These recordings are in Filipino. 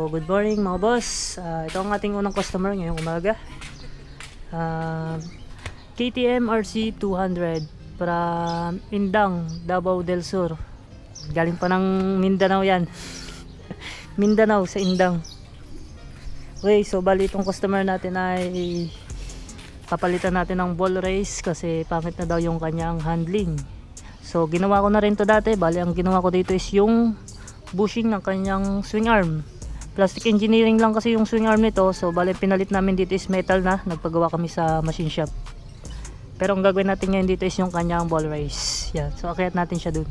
So, good morning mga boss. Ito ang ating unang customer ngayong umaga. KTM RC 200 from Indang, Davao del Sur. Galing pa ng Mindanao yan. Mindanao sa Indang. Okay, so bali itong customer natin ay papalitan natin ng ball race kasi pangit na daw yung kanyang handling. So, ginawa ko na rin to dati. Bali, ang ginawa ko dito is yung bushing ng kanyang swing arm. Plastic engineering lang kasi yung swing arm nito. So bali pinalit namin dito is metal na. Nagpagawa kami sa machine shop. Pero ang gagawin natin ngayon dito is yung kanyang ball race. Yan. So akyat natin siya dun.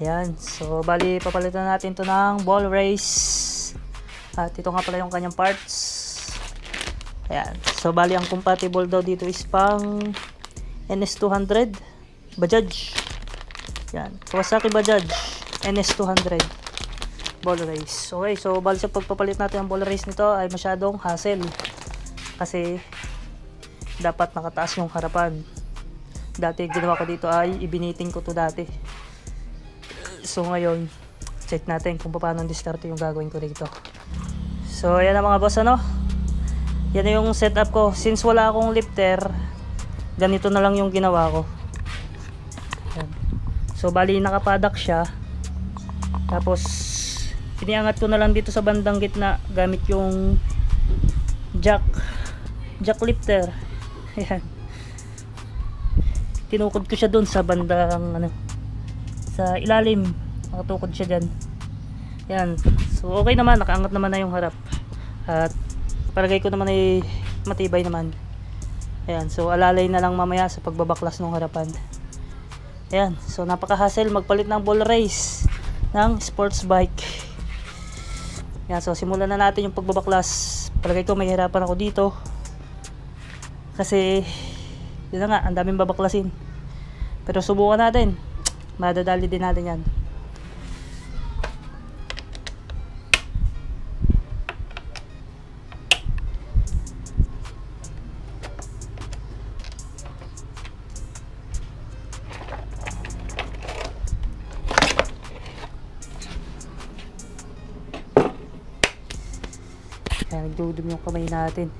Ayan, so bali papalitan natin to ng ball race. At ito nga pala yung kanyang parts. Ayan, so bali ang compatible daw dito is pang NS200 Bajaj. Ayan, Kawasaki Bajaj NS200 ball race. Okay, so bali sa pagpapalit natin ng ball race nito ay masyadong hassle. Kasi dapat nakataas yung harapan. Dati ginawa ko dito ay ibiniting ko to dati. So ngayon, check natin kung paano diskarte yung gagawin ko dito. So ayan na mga boss, ano? Yan na yung setup ko. Since wala akong lifter, ganito na lang yung ginawa ko. Ayan. So bali nakapadak siya. Tapos iniangat ko na lang dito sa bandang gitna gamit yung jack lifter. Ayan. Tinukod ko siya dun sa bandang sa ilalim, nakatukod siya dyan. Yan, so okay naman, nakaangat naman na yung harap at palagay ko naman ay matibay naman. Ayan, so alalay na lang mamaya sa pagbabaklas ng harapan. Ayan, so napaka-hassle magpalit ng ball race ng sports bike. Ayan, so simulan na natin yung pagbabaklas. Palagay ko may hirapan ako dito kasi yun na nga, ang daming babaklasin, pero subukan natin. Madadali din natin yan. Kaya nagdudum yung kamay natin.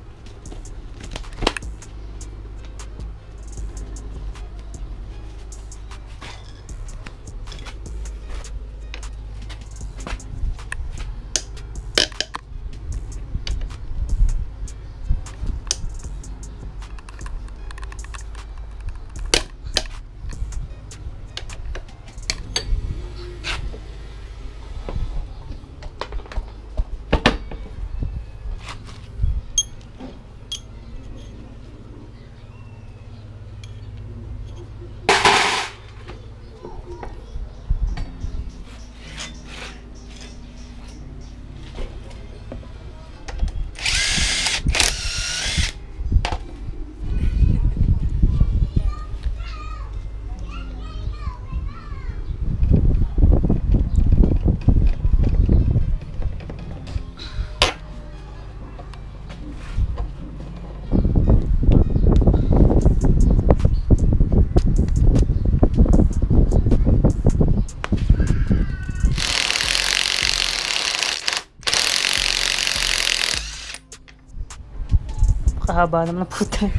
Kahaba naman ng puta.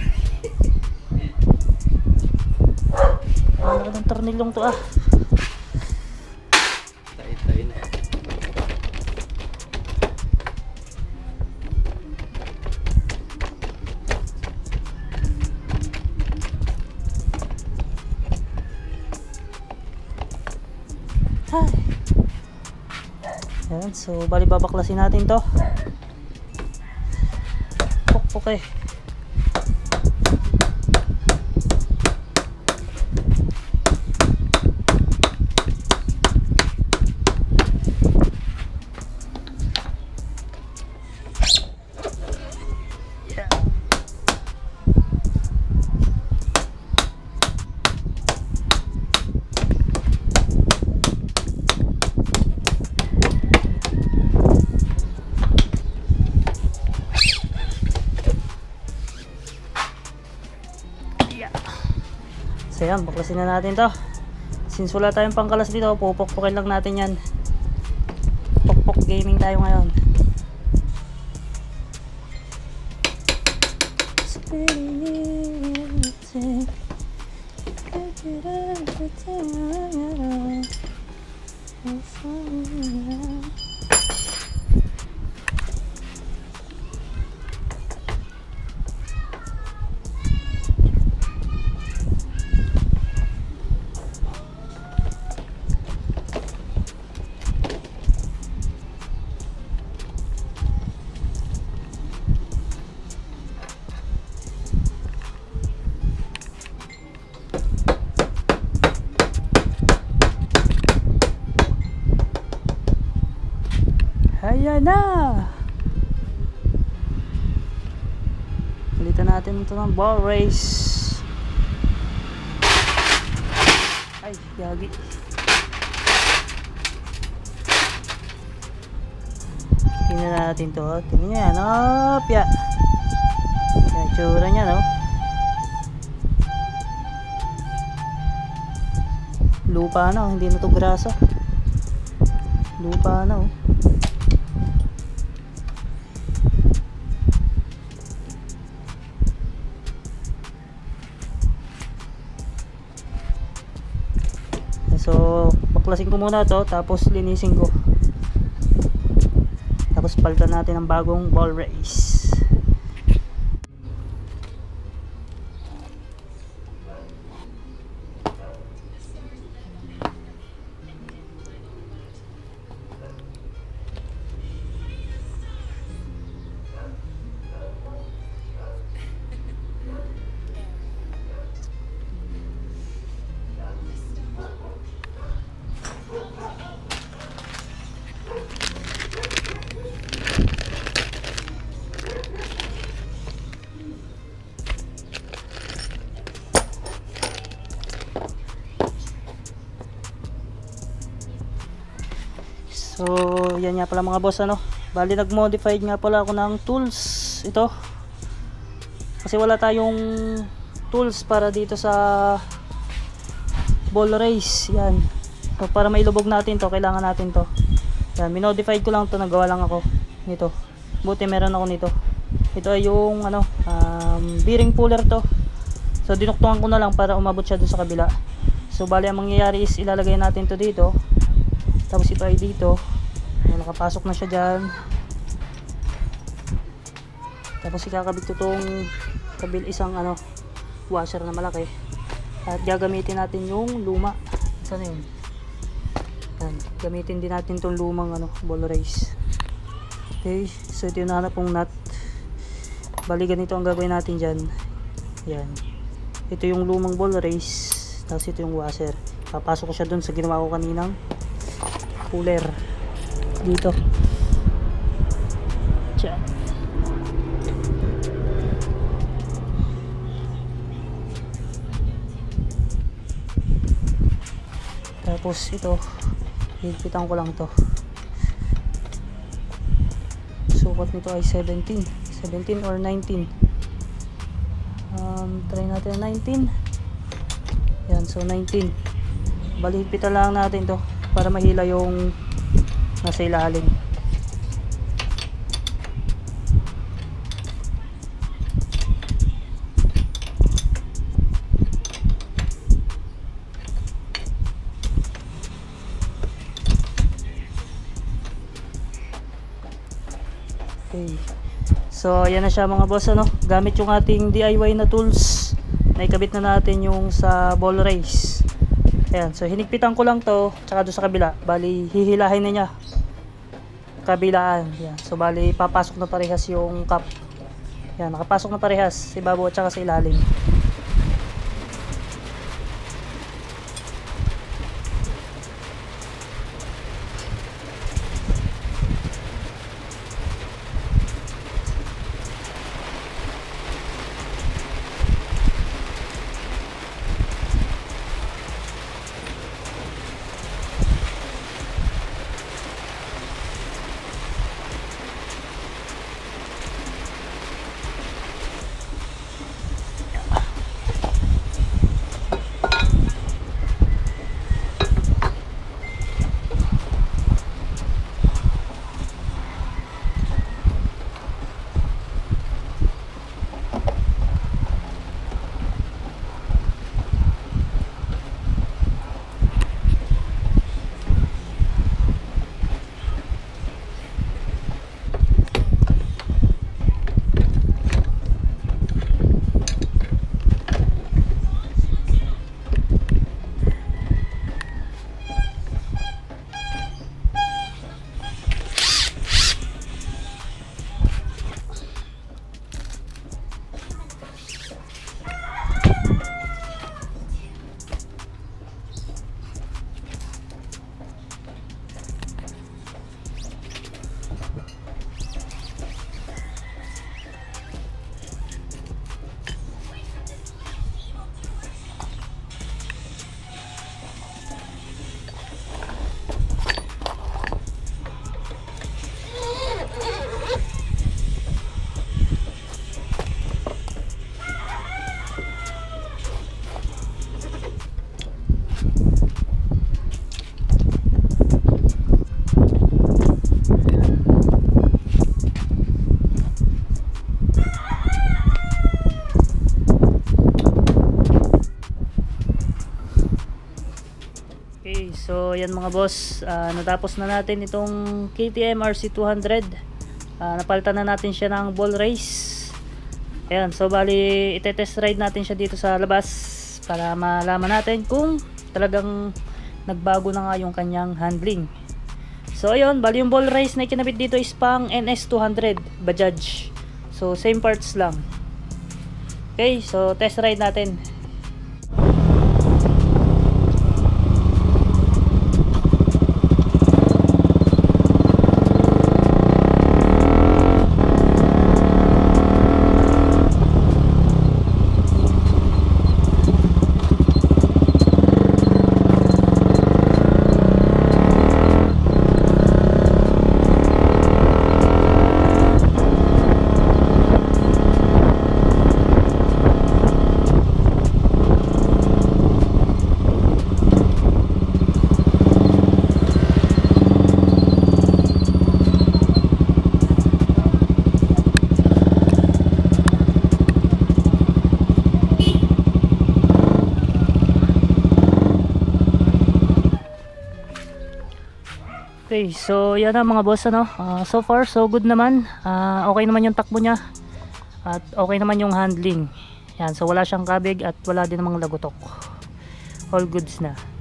Ano ng tornilyong to ah. Tayo na. Ayan, so bali babaklasin natin to. Okay. Yeah. So yan, baklasin na natin to. Since wala tayong pangkalas dito, pupukpukin lang natin yan. Pukpok gaming tayo ngayon. Ayan na! Palitan natin ito ng ball race. Ay, yagi. Tingnan natin to. Tingnan nyo yan. Opya! Yan, tsura nya, no? Lupa na, hindi na to grasa. Lupa na, oh. So, baklasin ko muna to, tapos linisin ko. Tapos palitan natin ang bagong ball race. So, yan nga pala mga boss, ano. Bali, nag-modified nga pala ako ng tools. Ito. Kasi wala tayong tools para dito sa ball race. Yan. So, para mailubog natin to, kailangan natin to. Yan, minodified ko lang to, nagawa lang ako nito. Buti meron ako nito. Ito ay yung ano, bearing puller to. So, dinuktungan ko na lang para umabot siya dun sa kabila. So, bali, ang mangyayari is ilalagay natin to dito. Tapos ito ay dito. Ayan, nakapasok na siya dyan. Tapos ikakabit ko itong isang ano, washer na malaki. At gagamitin natin yung luma. Saan na yun? Ayan, gamitin din natin itong lumang ano, ball race. Okay, so ito yung nahanap kong nut. Bali, ganito ang gagawin natin dyan. Ayan. Ito yung lumang ball race. Tapos ito yung washer. Papasok ko siya dun sa ginawa ko kaninang puller dito. Diyan. Tapos ito, higpitan ko lang to. Sukat nito ay 17 or 19. Try natin 19. Yan, so 19. Bali, higpitan lang natin to para mahila yung nasa ilalim. Okay. So, ayan na siya mga boss, ano. Gamit yung ating DIY na tools. Naikabit na natin yung sa ball race. Ayan, so hinigpitan ko lang to, tsaka doon sa kabila. Bali, hihilahin na niya. Kabilaan. Ayan, so bali, papasok na parehas yung cup. Ayan, nakapasok na parehas sa ibabaw at tsaka sa ilalim. so yan mga boss, natapos na natin itong KTM RC200. Napalitan na natin siya ng ball race. Ayan, so bali itetest ride natin siya dito sa labas para malaman natin kung talagang nagbago na nga yung kanyang handling. So ayun, bali yung ball race na ikinabit dito is pang NS200 Bajaj. So same parts lang. Okay, so test ride natin. Okay, so yan na mga boss, so far so good naman. Okay naman yung takbo niya at okay naman yung handling. Yan, so wala siyang kabig at wala din namang lagutok. All goods na.